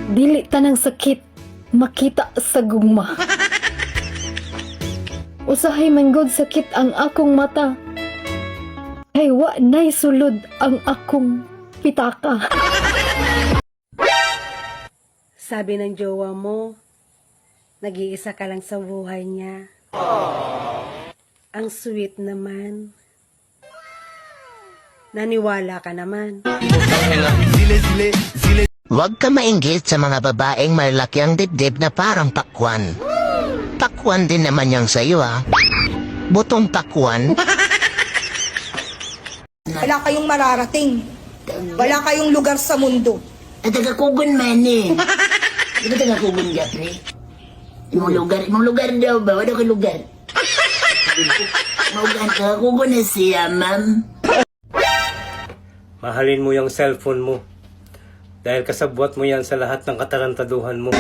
Dili tanang sakit makita sa gugma. Usahay manggod sakit ang akong mata. Ay wa nay sulod ang akong pitaka. Sabi ng jowa mo, nag-iisa ka lang sa buhay niya. Ang sweet naman. Naniwala ka naman. Huwag ka mainggit sa mga babaeng malaki ang dibdib na parang pakwan. Pakwan din naman yung sa'yo Butong pakwan. Wala kayong mararating. Wala kayong lugar sa mundo. At taga-kugon man Di ba taga-kugon ka, pre? Imong lugar daw ba? Wala ka lugar. Maugan, taga-kugon na siya, ma'am. Mahalin mo yung cellphone mo. Dahil kasabwat mo yan sa lahat ng katarantaduhan mo.